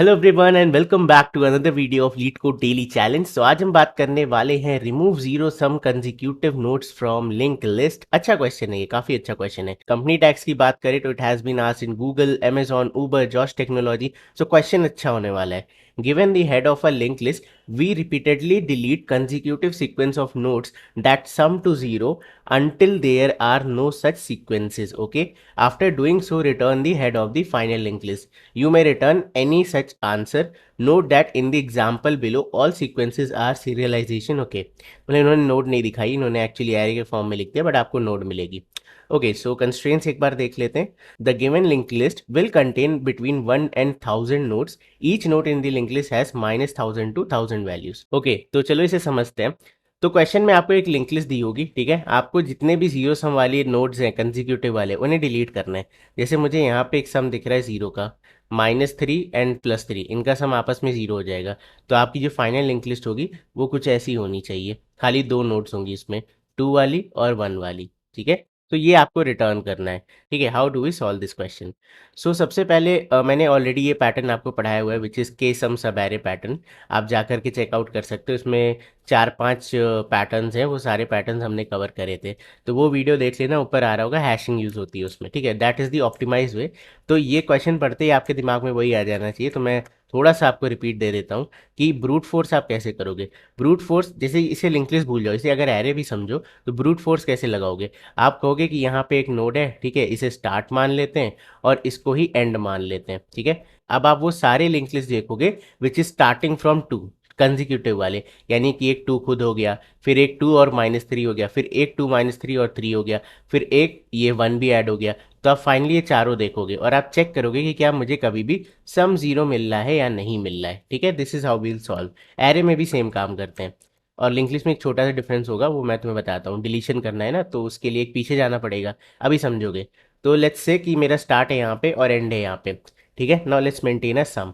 Hello everyone and welcome back to another video of LeetCode daily challenge. तो आज हम बात करने वाले हैं remove zero sum consecutive nodes from link list. अच्छा क्वेश्चन है, ये काफी अच्छा क्वेश्चन है। कंपनी टैक्स की बात करें तो it has been asked in Google, Amazon, Uber, Josh technology. So question अच्छा होने वाला है। Given the head of a link list, we repeatedly delete consecutive sequence of nodes that sum to zero until there are no such sequences. Okay, after doing so return the head of the final linked list. You may return any such answer. Note that in the example below all sequences are serialization. Okay, मतलब इन्होंने node नहीं दिखाई, इन्होंने actually array के form में लिख दिया, but आपको नोड मिलेगी। ओके, सो कंस्ट्रेंट्स एक बार देख लेते हैं। The given link list will contain between 1 and 1000 nodes. Each node in the link list has -1000 to 1000 values. Okay, तो चलो इसे समझते हैं। तो क्वेश्चन में आपको एक लिंक लिस्ट दी होगी, ठीक है। आपको जितने भी जीरो सम वाली नोड्स हैं कंसेक्यूटिव वाले, उन्हें डिलीट करना है। जैसे मुझे यहाँ पे एक सम दिख रहा है जीरो का, -3 एंड +3, इनका सम आपस में जीरो हो जाएगा। तो आपकी जो फाइनल लिंक लिस्ट होगी वो कुछ ऐसी होनी चाहिए। खाली दो नोड्स होंगी इसमें, 2 वाली और 1 वाली, ठीक है। तो ये आपको रिटर्न करना है, ठीक है। How do we solve this question? So सबसे पहले मैंने ऑलरेडी ये पैटर्न आपको पढ़ाया हुआ है, विच इज़ के सम सब एरे पैटर्न। आप जा करके चेकआउट कर सकते हो। इसमें 4-5 पैटर्न्स हैं, वो सारे पैटर्न्स हमने कवर करे थे। तो वो वीडियो देख लेना, ऊपर आ रहा होगा, हैशिंग यूज़ होती है उसमें, ठीक है। दैट इज़ द ऑप्टिमाइज वे। तो ये क्वेश्चन पढ़ते ही आपके दिमाग में वही आ जाना चाहिए। तो मैं थोड़ा सा आपको रिपीट दे देता हूँ कि ब्रूट फोर्स आप कैसे करोगे। ब्रूट फोर्स, जैसे इसे लिंक लिस्ट भूल जाओ, इसे अगर एरे भी समझो, तो ब्रूट फोर्स कैसे लगाओगे? आप कहोगे कि यहाँ पे एक नोड है, ठीक है, इसे स्टार्ट मान लेते हैं और इसको ही एंड मान लेते हैं, ठीक है। अब आप वो सारे लिंक लिस्ट देखोगे which is starting from 2 consecutive वाले, यानी कि एक 2 खुद हो गया, फिर एक 2 और -3 हो गया, फिर एक 2 -3 और 3 हो गया, फिर एक ये 1 भी ऐड हो गया। तो आप फाइनली ये चारों देखोगे और आप चेक करोगे कि क्या मुझे कभी भी सम जीरो मिल रहा है या नहीं मिल रहा है, ठीक है। This is how we'll solve. Array में भी सेम काम करते हैं। और लिंक लिस्ट में एक छोटा सा डिफरेंस होगा, वो मैं तुम्हें बताता हूँ। डिलीशन करना है ना, तो उसके लिए एक पीछे जाना पड़ेगा, अभी समझोगे। तो लेट्स से कि मेरा स्टार्ट है यहाँ पे और एंड है यहाँ पे, ठीक है। Now let's maintain a sum.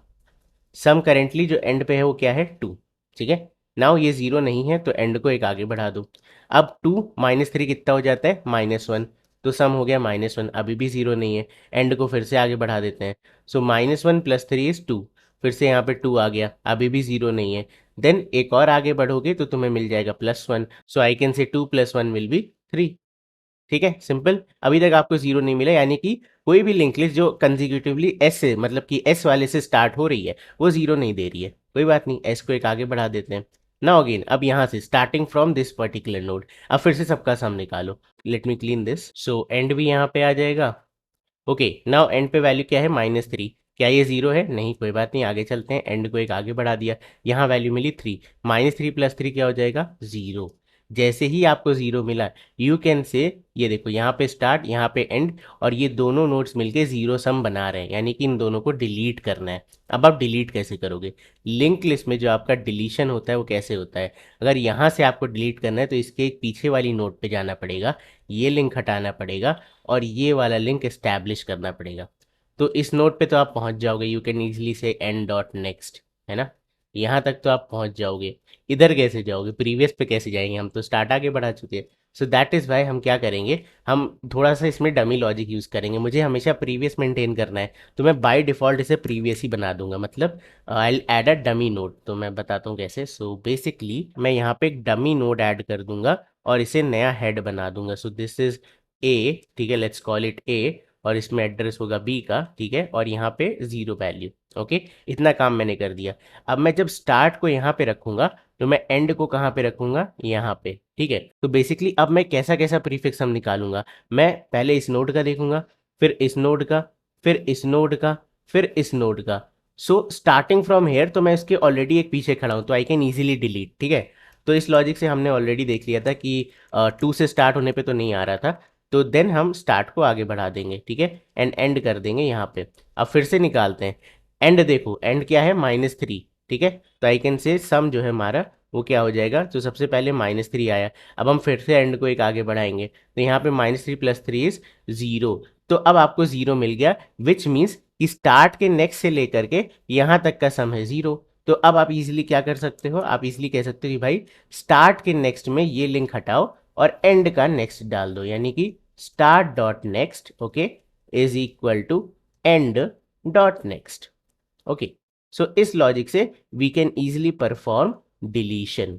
Sum currently जो एंड पे है वो क्या है? 2, ठीक है। नाउ ये जीरो नहीं है तो एंड को एक आगे बढ़ा दो। अब 2 -3 कितना हो जाता है? -1। तो सम हो गया -1, अभी भी जीरो नहीं है। एंड को फिर से आगे बढ़ा देते हैं। सो -1 + 3 इज 2। फिर से यहाँ पे 2 आ गया, अभी भी जीरो नहीं है। देन एक और आगे बढ़ोगे तो तुम्हें मिल जाएगा +1। सो आई कैन से 2 + 1 विल बी 3, ठीक है। सिंपल। अभी तक आपको जीरो नहीं मिला, यानी कि कोई भी लिंक लिस्ट जो कंसेक्यूटिवली एस से, मतलब कि एस वाले से स्टार्ट हो रही है, वो जीरो नहीं दे रही है। कोई बात नहीं, एस को एक आगे बढ़ा देते हैं। नाउ अगेन, अब यहाँ से starting from this particular node, अब फिर से सबका सम निकालो। Let me clean this. So and भी यहाँ पे आ जाएगा। ओके, नाउ एंड पे वैल्यू क्या है? -3। क्या ये जीरो है? नहीं, कोई बात नहीं, आगे चलते हैं। एंड को एक आगे बढ़ा दिया, यहाँ वैल्यू मिली 3। -3 + 3 क्या हो जाएगा? जीरो। जैसे ही आपको जीरो मिला, यू कैन से, ये देखो यहाँ पे स्टार्ट, यहाँ पे एंड, और ये दोनों नोड्स मिलके जीरो सम बना रहे हैं, यानी कि इन दोनों को डिलीट करना है। अब आप डिलीट कैसे करोगे? लिंक लिस्ट में जो आपका डिलीशन होता है वो कैसे होता है? अगर यहाँ से आपको डिलीट करना है तो इसके एक पीछे वाली नोड पे जाना पड़ेगा, ये लिंक हटाना पड़ेगा और ये वाला लिंक एस्टैब्लिश करना पड़ेगा। तो इस नोड पे तो आप पहुंच जाओगे, यू कैन इजीली से एंड डॉट नेक्स्ट, है ना। यहाँ तक तो आप पहुंच जाओगे। इधर कैसे जाओगे? प्रीवियस पे कैसे जाएंगे? हम तो स्टार्ट आगे बढ़ा चुके हैं। सो दैट इज़ वाई हम क्या करेंगे, हम थोड़ा सा इसमें डमी लॉजिक यूज़ करेंगे। मुझे हमेशा प्रीवियस मेंटेन करना है, तो मैं बाय डिफ़ॉल्ट इसे प्रीवियस ही बना दूंगा। मतलब I add a dummy node. तो मैं बताता हूँ कैसे। सो बेसिकली मैं यहाँ पे एक डमी नोड ऐड कर दूंगा और इसे नया हेड बना दूंगा। सो दिस इज ए, ठीक है, लेट्स कॉल इट ए। और इसमें एड्रेस होगा बी का, ठीक है, और यहाँ पे जीरो वैल्यू। ओके, इतना काम मैंने कर दिया। अब मैं जब स्टार्ट को यहाँ पे रखूंगा तो मैं एंड को कहाँ पे रखूंगा? यहाँ पे, ठीक है। तो बेसिकली अब मैं कैसा कैसा प्रीफिक्स हम निकालूंगा? मैं पहले इस नोड का देखूंगा, फिर इस नोड का, फिर इस नोड का, फिर इस नोड का। सो स्टार्टिंग फ्रॉम हेयर, तो मैं इसके ऑलरेडी एक पीछे खड़ा हूँ, तो आई कैन ईजिली डिलीट, ठीक है। तो इस लॉजिक से हमने ऑलरेडी देख लिया था कि 2 से स्टार्ट होने पे तो नहीं आ रहा था। तो देन हम स्टार्ट को आगे बढ़ा देंगे, ठीक है, एंड एंड कर देंगे यहाँ पे। अब फिर से निकालते हैं। एंड देखो, एंड क्या है? -3, ठीक है। तो आई कैन से सम जो है हमारा वो क्या हो जाएगा? तो सबसे पहले -3 आया। अब हम फिर से एंड को एक आगे बढ़ाएंगे, तो यहाँ पे -3 + 3 इज जीरो। तो अब आपको जीरो मिल गया, विच मीन्स कि स्टार्ट के नेक्स्ट से लेकर के यहाँ तक का सम है जीरो। तो अब आप इजीली क्या कर सकते हो? आप इजीली कह सकते हो कि भाई स्टार्ट के नेक्स्ट में ये लिंक हटाओ और एंड का नेक्स्ट डाल दो, यानी कि start dot next, okay, is equal to end dot next. Okay, so इस लॉजिक से we can easily perform deletion.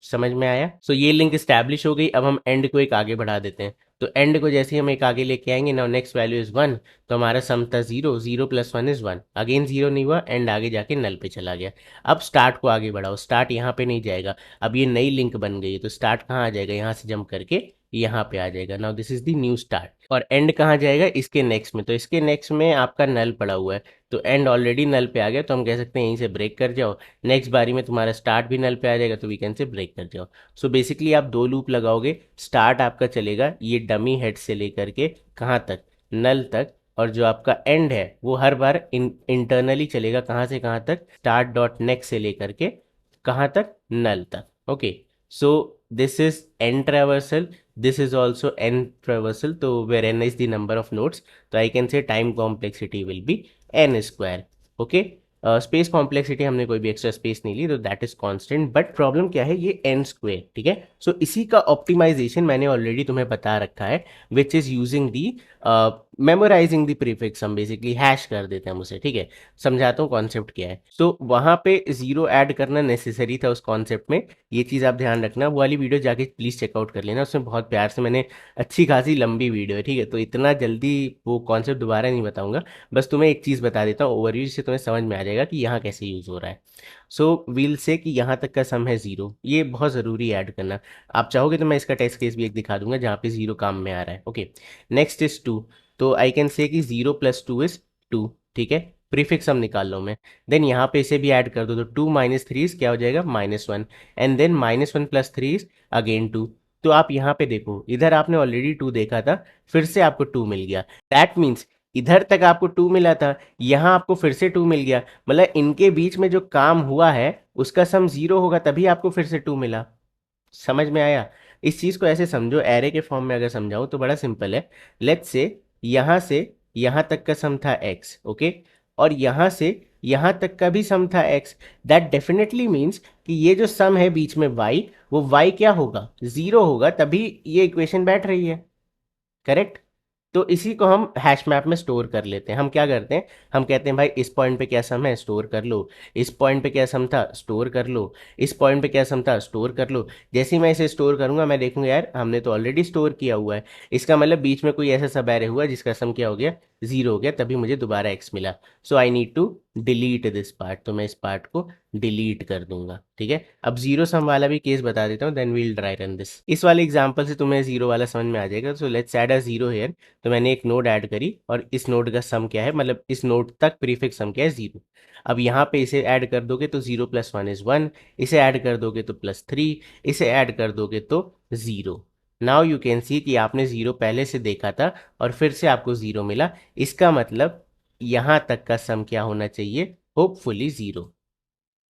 समझ में आया? सो ये लिंक स्टैब्लिश हो गई। अब हम एंड को एक आगे बढ़ा देते हैं। तो एंड को जैसे ही हम एक आगे लेके आएंगे, नाउ नेक्स्ट वैल्यू इज 1, तो हमारा सम था 0, 0 + 1 इज 1, अगेन 0 नहीं हुआ, एंड आगे जाके नल पे चला गया। अब स्टार्ट को आगे बढ़ाओ, स्टार्ट यहाँ पे नहीं जाएगा, अब ये नई लिंक बन गई है, तो स्टार्ट कहाँ आ जाएगा, यहाँ से जंप करके यहाँ पे आ जाएगा। Now this is the new start. और एंड कहाँ जाएगा, इसके नेक्स्ट में, तो इसके नेक्स्ट में आपका नल पड़ा हुआ है, तो एंड ऑलरेडी नल पे आ गया, तो हम कह सकते हैं यहीं से ब्रेक कर जाओ। नेक्स्ट बारी में तुम्हारा स्टार्ट भी नल पे आ जाएगा, तो वी कैन से ब्रेक कर जाओ। सो बेसिकली आप दो लूप लगाओगे, स्टार्ट आपका चलेगा ये डमी हेड से लेकर के कहाँ तक, नल तक, और जो आपका एंड है वो हर बार इंटरनली चलेगा, कहाँ से कहाँ तक, स्टार्ट डॉट नेक्स्ट से लेकर के कहाँ तक, नल तक। Okay, so this is n traversal, this is also n traversal, तो where n is the number of nodes, तो I can say time complexity will be n square. Okay, space complexity हमने कोई भी extra space नहीं ली, तो that is constant, but problem क्या है, ये एन स्क्वायर, ठीक है। सो इसी का ऑप्टिमाइजेशन मैंने ऑलरेडी तुम्हें बता रखा है, which is using the memorizing the prefix, हम बेसिकली हैश कर देते हैं उसे, ठीक है। समझाता हूँ कॉन्सेप्ट क्या है। सो वहां पे जीरो ऐड करना नेसेसरी था उस कॉन्सेप्ट में, ये चीज़ आप ध्यान रखना। वो वाली वीडियो जाके प्लीज़ चेकआउट कर लेना, उसमें बहुत प्यार से मैंने, अच्छी खासी लंबी वीडियो है, ठीक है, तो इतना जल्दी वो कॉन्सेप्ट दोबारा नहीं बताऊंगा। बस तुम्हें एक चीज़ बता देता हूँ ओवरव्यू, से तुम्हें समझ में आ जाएगा कि यहाँ कैसे यूज़ हो रहा है। सो वील से कि यहाँ तक का सम है 0, ये बहुत ज़रूरी है ऐड करना। आप चाहोगे तो मैं इसका टेस्ट केस भी एक दिखा दूंगा जहाँ पे 0 काम में आ रहा है। ओके, नेक्स्ट इज 2, तो आई कैन से कि 0 + 2 इज 2, ठीक है, प्रीफिक्स हम निकाल लो मैं। देन यहाँ पे इसे भी ऐड कर दो, तो 2 - 3 क्या हो जाएगा, -1, एंड देन -1 + 3 इज अगेन 2। तो आप यहाँ पे देखो, इधर आपने ऑलरेडी 2 देखा था, फिर से आपको 2 मिल गया, दैट मीन्स इधर तक आपको 2 मिला था, यहाँ आपको फिर से 2 मिल गया, मतलब इनके बीच में जो काम हुआ है उसका सम 0 होगा, तभी आपको फिर से 2 मिला। समझ में आया? इस चीज़ को ऐसे समझो, एरे के फॉर्म में अगर समझाऊं तो बड़ा सिंपल है। लेट्स से यहाँ तक का सम था x, ओके, और यहाँ से यहाँ तक का भी सम था x, दैट डेफिनेटली मीन्स कि ये जो सम है बीच में y, वो y क्या होगा, 0 होगा, तभी ये इक्वेशन बैठ रही है, करेक्ट। तो इसी को हम हैश मैप में स्टोर कर लेते हैं। हम क्या करते हैं, हम कहते हैं भाई इस पॉइंट पे क्या सम है, स्टोर कर लो, इस पॉइंट पे क्या सम था, स्टोर कर लो, इस पॉइंट पे क्या सम था, स्टोर कर लो। जैसे ही मैं इसे स्टोर करूंगा, मैं देखूंगा यार हमने तो ऑलरेडी स्टोर किया हुआ है, इसका मतलब बीच में कोई ऐसा सब एरे हुआ जिसका सम क्या हो गया, 0 हो गया, तभी मुझे दोबारा एक्स मिला। So I need to delete this part, तो मैं इस पार्ट को डिलीट कर दूंगा, ठीक है। अब जीरो सम वाला भी केस बता देता हूँ, then we'll dry run this. इस वाले एग्जांपल से तुम्हें जीरो वाला समझ में आ जाएगा। So let's add a zero hair, तो मैंने एक नोड ऐड करी, और इस नोड का सम क्या है, मतलब इस नोड तक प्रीफिक्स सम क्या है, 0। अब यहाँ पे इसे ऐड कर दोगे तो 0 + 1 इज 1, इसे ऐड कर दोगे तो +3, इसे ऐड कर दोगे तो 0। नाउ यू कैन सी कि आपने 0 पहले से देखा था और फिर से आपको 0 मिला, इसका मतलब यहाँ तक का सम क्या होना चाहिए, होपफुली 0।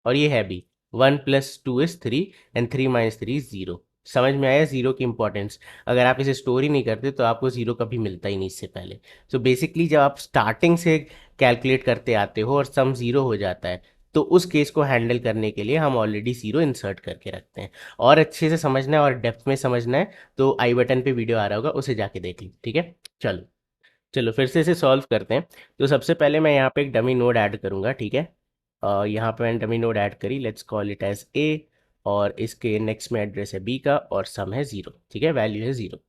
और ये है भी 1 + 2 इज 3, एंड 3 - 3 इज 0। समझ में आया जीरो की इंपॉर्टेंस? अगर आप इसे स्टोर ही नहीं करते तो आपको जीरो कभी मिलता ही नहीं इससे पहले। सो बेसिकली जब आप स्टार्टिंग से कैलकुलेट करते आते हो और सम जीरो हो जाता है, तो उस केस को हैंडल करने के लिए हम ऑलरेडी जीरो इंसर्ट करके रखते हैं। और अच्छे से समझना है और डेप्थ में समझना है तो आई बटन पे वीडियो आ रहा होगा, उसे जाके देख ली, ठीक है। चलो चलो फिर से इसे सॉल्व करते हैं। तो सबसे पहले मैं यहाँ पे एक डमी नोड ऐड करूँगा, ठीक है। यहाँ पे मैंने डमी नोड ऐड करी, let's call it as A, और इसके नेक्स्ट में एड्रेस है बी का, और सम है 0, ठीक है, वैल्यू है 0।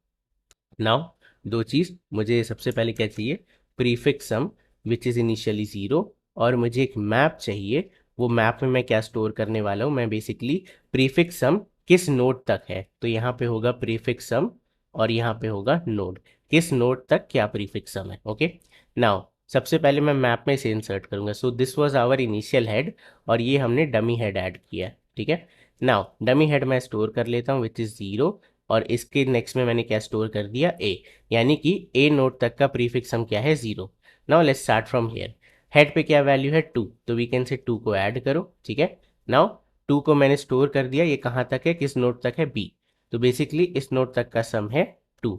नाउ दो चीज़, मुझे सबसे पहले क्या चाहिए, prefix sum which is initially 0, और मुझे एक मैप चाहिए। वो मैप में मैं क्या स्टोर करने वाला हूँ, मैं बेसिकली प्रीफिक्स सम किस नोड तक है, तो यहाँ पे होगा प्रीफिक्स सम, और यहाँ पे होगा नोड, किस नोड तक क्या प्रीफिक्स सम है। ओके, नाउ सबसे पहले मैं मैप में इसे इंसर्ट करूंगा। So this was our initial head, और ये हमने डमी हेड ऐड किया है, ठीक है। नाउ डमी हेड मैं स्टोर कर लेता हूँ विच इज़ 0, और इसके नेक्स्ट में मैंने क्या स्टोर कर दिया, ए, यानी कि ए नोड तक का प्रीफिक्स सम क्या है, 0। Now let's start from here. Head पे क्या वैल्यू है, 2, तो वी कैन से 2 को ऐड करो, ठीक है। नाउ 2 को मैंने स्टोर कर दिया, ये कहाँ तक है, किस नोड तक है, बी, तो बेसिकली इस नोड तक का सम है 2,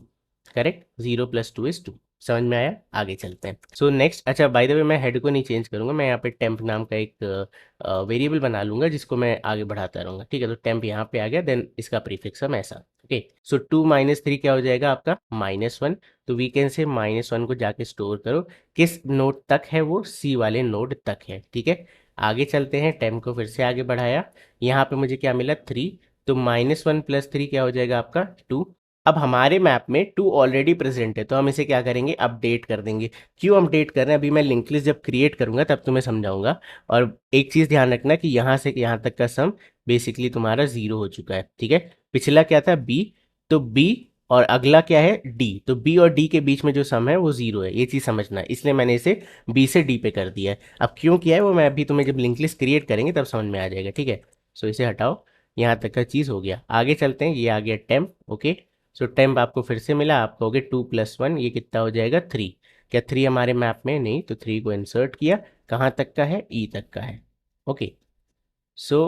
करेक्ट, 0 + 2 इज 2। समझ में आया? आगे चलते हैं। सो नेक्स्ट, अच्छा बाय द वे मैं हेड को नहीं चेंज करूंगा, मैं यहाँ पे टेम्प नाम का एक वेरिएबल बना लूंगा जिसको मैं आगे बढ़ाता रहूंगा, ठीक है। तो टेम्प यहाँ पे आ गया, देन इसका प्रीफिक्स हम ऐसा, ओके। सो 2 - 3 क्या हो जाएगा आपका -1। तो वी कैन से -1 को जाके स्टोर करो, किस नोड तक है वो, सी वाले नोड तक है, ठीक है। आगे चलते हैं, टेम्प को फिर से आगे बढ़ाया, यहाँ पे मुझे क्या मिला 3। तो -1 + 3 क्या हो जाएगा आपका 2। अब हमारे मैप में 2 ऑलरेडी प्रेजेंट है, तो हम इसे क्या करेंगे, अपडेट कर देंगे। क्यों अपडेट कर रहे हैं, अभी मैं लिंक लिस्ट जब क्रिएट करूंगा तब तुम्हें समझाऊंगा। और एक चीज ध्यान रखना कि यहाँ से यहाँ तक का सम बेसिकली तुम्हारा 0 हो चुका है, ठीक है। पिछला क्या था बी, तो बी और अगला क्या है डी, तो बी और डी के बीच में जो सम है वो 0 है, ये चीज समझना है, इसलिए मैंने इसे बी से डी पे कर दिया है। अब क्यों किया है वो मैं अभी तुम्हें जब लिंक लिस्ट क्रिएट करेंगे तब समझ में आ जाएगा, ठीक है। सो इसे हटाओ, यहाँ तक का चीज हो गया। आगे चलते हैं, ये आ गया टेम्प, ओके। सो टेम्प आपको फिर से मिला, आप कहोगे 2 + 1, ये कितना हो जाएगा 3। क्या 3 हमारे मैप में नहीं, तो 3 को इंसर्ट किया, कहाँ तक का है ई तक का है, okay. So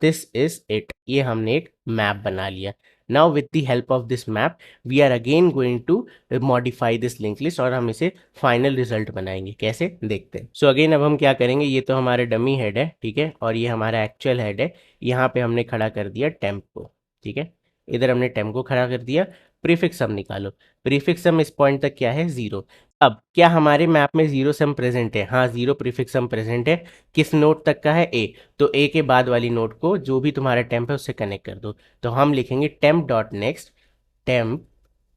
this is it, ये हमने एक मैप बना लिया। Now with the help of this map we are again going to modify this link list, और हम इसे फाइनल रिजल्ट बनाएंगे, कैसे देखते हैं। सो अगेन अब हम क्या करेंगे, ये तो हमारा डमी हेड है, ठीक है, और ये हमारा एक्चुअल हेड है। यहाँ पे हमने खड़ा कर दिया टेम्प को, ठीक है, इधर हमने टेम्प को खड़ा कर दिया। प्रीफिक्स सम निकालो, प्रीफिक्स सम इस पॉइंट तक क्या है 0। अब क्या हमारे मैप में 0 सम प्रेजेंट है, हाँ 0 प्रीफिक्स सम प्रेजेंट है। किस नोड तक का है ए, तो ए के बाद वाली नोड को जो भी तुम्हारा टेम्प है उससे कनेक्ट कर दो। तो हम लिखेंगे temp dot next, temp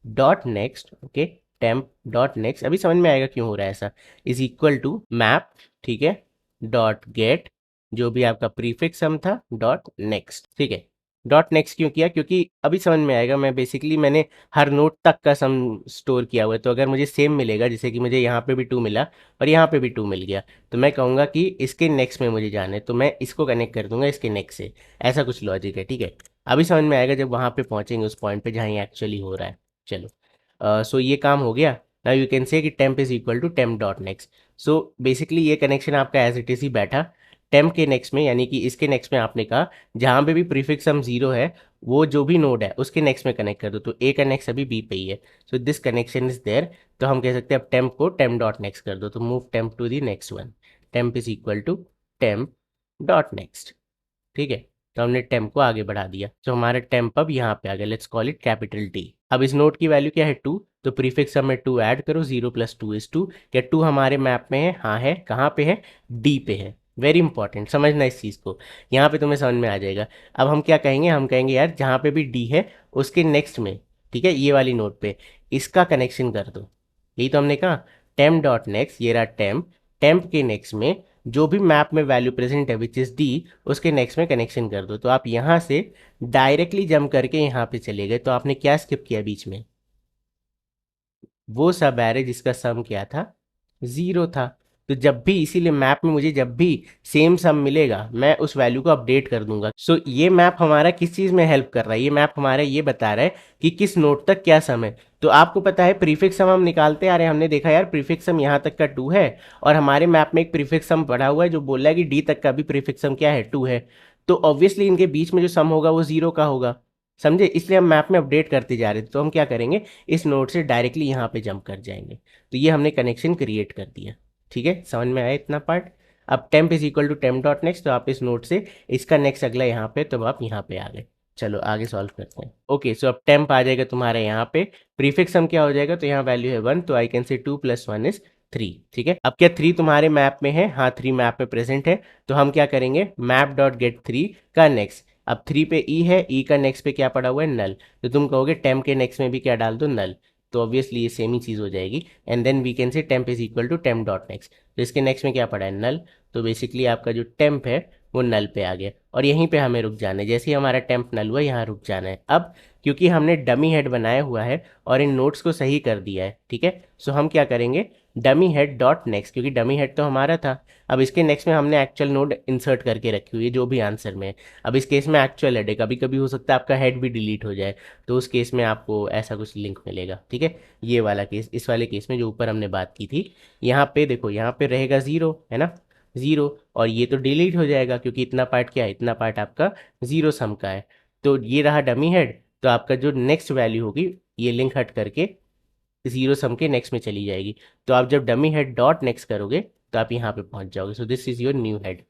dot next, okay, temp dot next, अभी समझ में आएगा क्यों हो रहा है ऐसा, इज इक्वल टू मैप, ठीक है, डॉट गेट जो भी आपका प्रीफिक्स सम था डॉट नेक्स्ट, ठीक है। डॉट नेक्स्ट क्यों किया, क्योंकि अभी समझ में आएगा, मैं बेसिकली मैंने हर नोड तक का सम स्टोर किया हुआ है, तो अगर मुझे सेम मिलेगा, जैसे कि मुझे यहाँ पे भी 2 मिला और यहाँ पे भी 2 मिल गया, तो मैं कहूँगा कि इसके नेक्स्ट में मुझे जाना है, तो मैं इसको कनेक्ट कर दूंगा इसके नेक्स्ट से, ऐसा कुछ लॉजिक है, ठीक है। अभी समझ में आएगा जब वहाँ पे पहुँचेंगे उस पॉइंट पे जहाँ ये एक्चुअली हो रहा है। चलो, सो ये काम हो गया। नाउ यू कैन से कि temp is equal to temp dot next. So basically ये कनेक्शन आपका एज इट इज ही बैठा, टेम्प के नेक्स्ट में, यानी कि इसके नेक्स्ट में आपने कहा जहाँ पे भी प्रीफिक्स सम 0 है वो जो भी नोड है उसके नेक्स्ट में कनेक्ट कर दो, तो ए का नेक्स्ट अभी बी पे ही है, so this connection is there. तो हम कह सकते हैं अब टेम्प को टेम्प डॉट नेक्स्ट कर दो, तो move temp to the next one, temp is equal to temp dot next, ठीक है। तो हमने टेम्प को आगे बढ़ा दिया, तो हमारा टेम्प अब यहाँ पे आ गया, let's call it capital T. अब इस नोट की वैल्यू क्या है 2, तो प्रीफिक्स सम में 2 ऐड करो, 0 + 2 = 2। क्या 2 हमारे मैप में है, हाँ है, कहाँ पे है डी पे है, वेरी इंपॉर्टेंट समझना इस चीज़ को, यहाँ पे तुम्हें समझ में आ जाएगा। अब हम क्या कहेंगे, हम कहेंगे यार जहाँ पे भी डी है उसके नेक्स्ट में, ठीक है, ये वाली नोट पे इसका कनेक्शन कर दो, यही तो हमने कहा। टेम्प डॉट नेक्स्ट, ये रहा टेम्प, टेम्प के नेक्स्ट में जो भी मैप में वैल्यू प्रेजेंट है विच इज़ डी, उसके नेक्स्ट में कनेक्शन कर दो। तो आप यहाँ से डायरेक्टली जंप करके यहाँ पे चले गए, तो आपने क्या स्किप किया बीच में, वो सब एरे जिसका सम क्या था 0 था। तो जब भी, इसीलिए मैप में मुझे जब भी सेम सम मिलेगा मैं उस वैल्यू को अपडेट कर दूंगा। सो ये मैप हमारा किस चीज़ में हेल्प कर रहा है, ये मैप हमारा ये बता रहा है कि किस नोड तक क्या सम है। तो आपको पता है प्रीफिक्स सम हम निकालते आ रहे हैं, हमने देखा यार प्रीफिक्स सम यहाँ तक का 2 है, और हमारे मैप में एक प्रीफिक्स सम पड़ा हुआ है जो बोल रहा है कि डी तक का भी प्रीफिक्स सम क्या है 2 है। तो ऑब्वियसली इनके बीच में जो सम होगा वो 0 का होगा, समझे, इसलिए हम मैप में अपडेट करते जा रहे थे। तो हम क्या करेंगे, इस नोड से डायरेक्टली यहाँ पे जंप कर जाएंगे, तो ये हमने कनेक्शन क्रिएट कर दिया, ठीक है, समझ में आया इतना पार्ट। अब temp is equal to temp dot next, तो आप इस नोड से इसका नेक्स्ट अगला यहाँ पे, तो आप यहाँ पे आ गए। चलो आगे सॉल्व करते हैं। ओके, सो अब टेम्प आ जाएगा तुम्हारे यहाँ पे, प्रीफिक्स सम क्या हो जाएगा, तो यहाँ वैल्यू है 1, तो आई कैन से 2 + 1 = 3, ठीक है। अब क्या 3 तुम्हारे मैप में है, हाँ 3 मैप में प्रेजेंट है, तो हम क्या करेंगे मैप डॉट गेट 3 का नेक्स्ट। अब 3 पे ई है, ई का नेक्स्ट पे क्या पड़ा हुआ है नल, तो तुम कहोगे टेम्प के नेक्स्ट में भी क्या डाल दो नल, तो ऑब्वियसली ये सेम ही चीज़ हो जाएगी। And then we can say temp is equal to temp dot next, तो इसके नेक्स्ट में क्या पड़ा है नल, तो बेसिकली आपका जो टेम्प है वो नल पे आ गया, और यहीं पे हमें रुक जाना है, जैसे ही हमारा टेम्प नल हुआ यहाँ रुक जाना है। अब क्योंकि हमने डमी हेड बनाया हुआ है और इन नोट्स को सही कर दिया है, ठीक है, सो हम क्या करेंगे डमी हेड डॉट नेक्स्ट, क्योंकि डमी हेड तो हमारा था, अब इसके नेक्स्ट में हमने एक्चुअल नोड इंसर्ट करके रखी हुई है जो भी आंसर में है। अब इस केस में एक्चुअल हेड है, कभी कभी हो सकता है आपका हेड भी डिलीट हो जाए, तो उस केस में आपको ऐसा कुछ लिंक मिलेगा, ठीक है। ये वाला केस, इस वाले केस में जो ऊपर हमने बात की थी, यहाँ पे देखो यहाँ पे रहेगा 0, है ना 0, और ये तो डिलीट हो जाएगा क्योंकि इतना पार्ट क्या है, इतना पार्ट आपका 0 सम का है। तो ये रहा डमी हेड, तो आपका जो नेक्स्ट वैल्यू होगी ये लिंक हट करके जीरो सम के नेक्स्ट में चली जाएगी। तो आप जब डमी हेड डॉट नेक्स्ट करोगे तो आप यहाँ पे पहुंच जाओगे। सो this is your new head.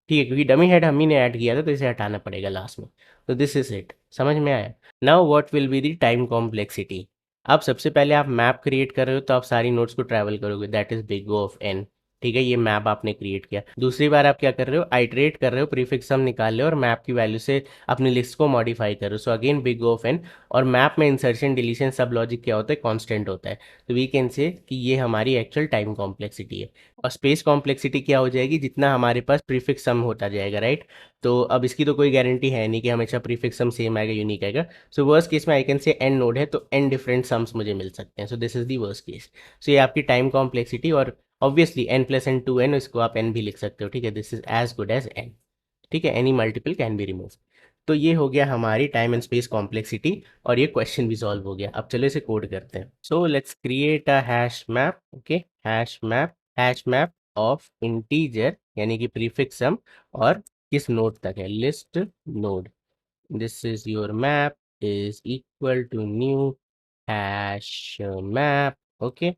ठीक है, क्योंकि डमी हेड हम ही ने ऐड किया था तो इसे हटाना पड़ेगा लास्ट में। तो दिस इज इट, समझ में आया। Now what will be the time complexity. अब सबसे पहले आप मैप क्रिएट कर रहे हो तो आप सारी नोड्स को ट्रैवल करोगे, that is big O of n। ठीक है, ये मैप आपने क्रिएट किया। दूसरी बार आप क्या कर रहे हो, आइटरेट कर रहे हो, प्रीफिक्स सम निकाल रहे हो और मैप की वैल्यू से अपनी लिस्ट को मॉडिफाई कर रहे हो। So again big O of n। और मैप में इंसर्शन डिलीशन सब लॉजिक क्या होता है, कांस्टेंट होता है। तो वी कैन से कि ये हमारी एक्चुअल टाइम कॉम्प्लेक्सिटी है। और स्पेस कॉम्प्लेक्सिटी क्या हो जाएगी, जितना हमारे पास प्रीफिक्स सम होता जाएगा, राइट। तो अब इसकी तो कोई गारंटी है नहीं कि हमेशा प्रीफिक्स सम सेम आएगा, यूनिक आएगा। सो वर्स्ट केस में I can say n node है तो n डिफरेंट सम्स मुझे मिल सकते हैं। So this is the worst case. So ये आपकी टाइम कॉम्प्लेक्सिटी। और obviously n plus n 2n, इसको आप n भी लिख सकते हो, ठीक है। This is as good as n। ठीक है, any multiple can be remove. तो ये हो गया हमारी टाइम एंड स्पेस कॉम्प्लेक्सिटी और ये क्वेश्चन भी सॉल्व हो गया। अब चलो इसे कोड करते हैं। So let's create a hash map. Okay, hash map of integer यानी कि प्रीफिक्स सम और किस नोड तक है, list node. This is your map is equal to new hash map. Okay,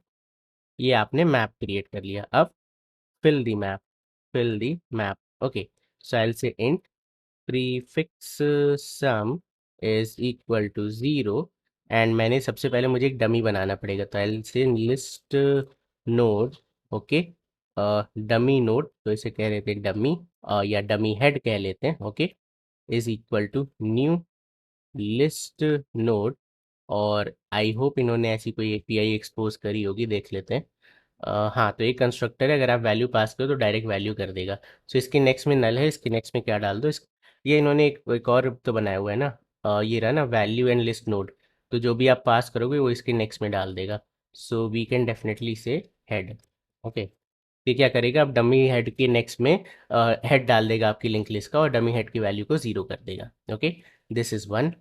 ये आपने मैप क्रिएट कर लिया। अब fill the map, okay. So I will say int prefix sum is equal to zero. And मैंने सबसे पहले मुझे एक डमी बनाना पड़ेगा, तो आई विल से list node. Okay, dummy node, तो इसे कह लेते हैं डमी, या डमी हेड कह लेते हैं। Okay, is equal to new list node. और आई होप इन्होंने ऐसी कोई एपीआई एक्सपोज करी होगी, देख लेते हैं। हाँ, तो एक कंस्ट्रक्टर है, अगर आप वैल्यू पास करो तो डायरेक्ट वैल्यू कर देगा। सो इसके नेक्स्ट में नल है, इसके नेक्स्ट में क्या डाल दो ये इन्होंने एक और तो बनाया हुआ है ना, ये रहा ना वैल्यू एंड लिस्ट नोड। तो जो भी आप पास करोगे वो इसके नेक्स्ट में डाल देगा। So we can definitely say head. Okay, ये क्या करेगा, अब डमी हेड के नेक्स्ट में हेड डाल देगा आपकी लिंक लिस्ट का और डमी हेड की वैल्यू को जीरो कर देगा। Okay, this is one.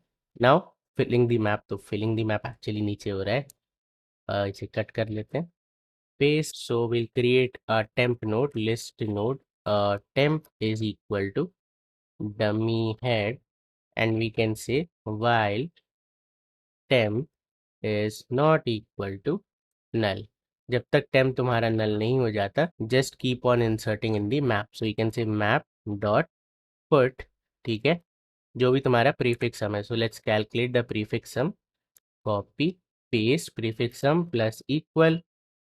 Now filling the map, तो फिलिंग द मैप एक्चुअली नीचे हो रहा है, इसे कट कर लेते हैं, paste. So will create a temp node, list node, temp is equal to dummy head, and we can say while temp is not equal to null। जब तक temp तुम्हारा null नहीं हो जाता, just keep on inserting in the map। so you can say map dot put, ठीक है, जो भी तुम्हारा प्रीफिक्स सम है। So let's calculate the prefix sum, copy paste prefix sum plus equal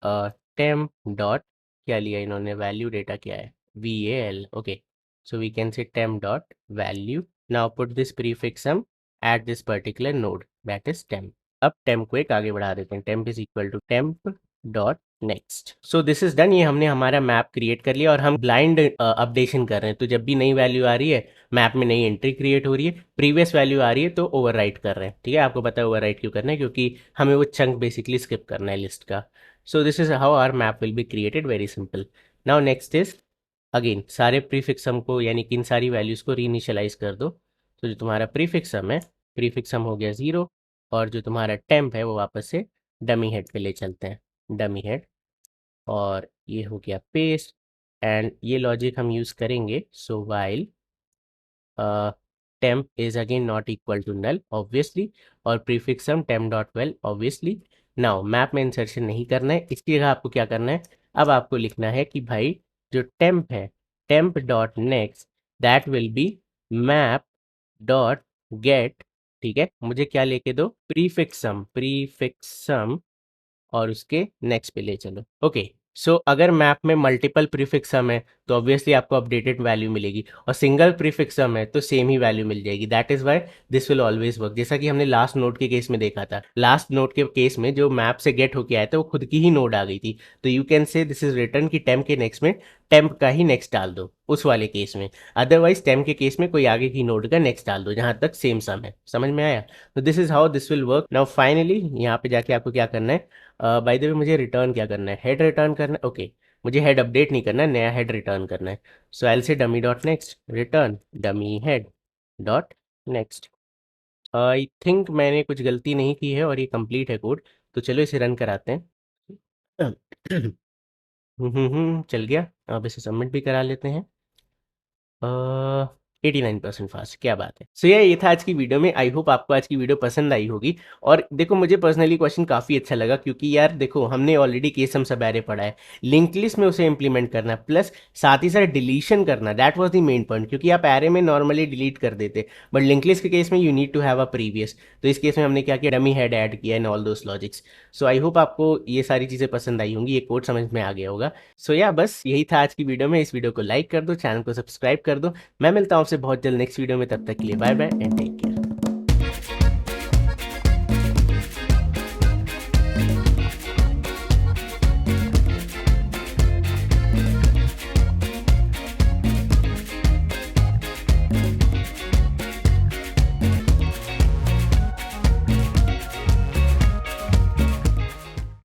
temp dot, क्या लिया इन्होंने, वैल्यू डेटा क्या है, val। Okay, so we can say temp dot value. Now put this prefix sum at this particular node, that is temp. अब temp को एक आगे बढ़ा देते हैं, temp is equal to temp dot next. So this is done. ये हमने हमारा मैप क्रिएट कर लिया और हम ब्लाइंड अपडेशन कर रहे हैं। तो जब भी नई वैल्यू आ रही है, मैप में नई एंट्री क्रिएट हो रही है, प्रीवियस वैल्यू आ रही है तो ओवरराइट कर रहे हैं। ठीक है, आपको पता है ओवरराइट क्यों करना है, क्योंकि हमें वो चंक बेसिकली स्किप करना है लिस्ट का। So this is how our map will be created, very simple. Now next is again सारे प्रीफिक्स सम को यानी कि इन सारी वैल्यूज को रीइनिशियलाइज कर दो। तो जो तुम्हारा प्रीफिक्स सम है, प्रीफिक्स सम हो गया ज़ीरो, और जो तुम्हारा टेम्प है वो वापस से डमी हेड पे ले चलते हैं, डमी हेड। और ये हो गया पेस्ट। एंड ये लॉजिक हम यूज़ करेंगे, so while temp is again not equal to null obviously, और prefix sum temp dot well obviously। now map में इंसर्शन नहीं करना है, इसकी जगह आपको क्या करना है, अब आपको लिखना है कि भाई जो temp है, temp dot next, that will be map dot get। ठीक है, मुझे क्या लेके दो, प्रीफिक्स सम और उसके नेक्स्ट पे ले चलो। ओके, सो अगर मैप में मल्टीपल प्रीफिक्स सम है तो ऑब्वियसली आपको अपडेटेड वैल्यू मिलेगी, और सिंगल प्रीफिक्स सम है तो सेम ही वैल्यू मिल जाएगी। That is why this will always work. जैसा कि हमने लास्ट नोड के केस में देखा था, लास्ट नोड के केस में जो मैप से गेट होके आया था वो खुद की ही नोड आ गई थी। तो यू कैन से दिस इज रिटर्न की टेम्प के नेक्स्ट में टेम्प का ही नेक्स्ट डाल दो उस वाले केस में। अदरवाइज टेम्प के केस में कोई आगे की नोड का नेक्स्ट डाल दो जहां तक सेम सम है। समझ में आया। तो this is how this will work. Now finally यहाँ पे जाके आपको क्या करना है, बाय द वे मुझे रिटर्न क्या करना है, हेड रिटर्न करना है। ओके, मुझे हेड अपडेट नहीं करना है, नया हेड रिटर्न करना है। So I will say dummy dot next return dummy head dot next. I think मैंने कुछ गलती नहीं की है और ये कंप्लीट है कोड। तो चलो इसे रन कराते हैं। चल गया। अब इसे सबमिट भी करा लेते हैं। 89% फास्ट, क्या बात है। सो ये था आज की वीडियो में। आई होप आपको आज की वीडियो पसंद आई होगी। और देखो मुझे पर्सनली क्वेश्चन काफ़ी अच्छा लगा, क्योंकि यार देखो हमने ऑलरेडी केस सम सब एरे पढ़ा है, लिंक लिस्ट में उसे इंप्लीमेंट करना प्लस साथ ही साथ डिलीशन करना, that was the main point. क्योंकि आप एरे में नॉर्मली डिलीट कर देते, बट लिंक लिस्ट के केस में you need to have a previous. तो इस केस में हमने क्या किया, डमी हेड ऐड किया in all those logics. So I hope आपको ये सारी चीज़ें पसंद आई होंगी, ये कोड समझ में आ गया होगा। सो या बस यही था आज की वीडियो में। इस वीडियो को लाइक कर दो, चैनल को सब्सक्राइब कर दो। मैं मिलता हूँ आपसे बहुत जल्द नेक्स्ट वीडियो में, तब तक के लिए bye bye and take care.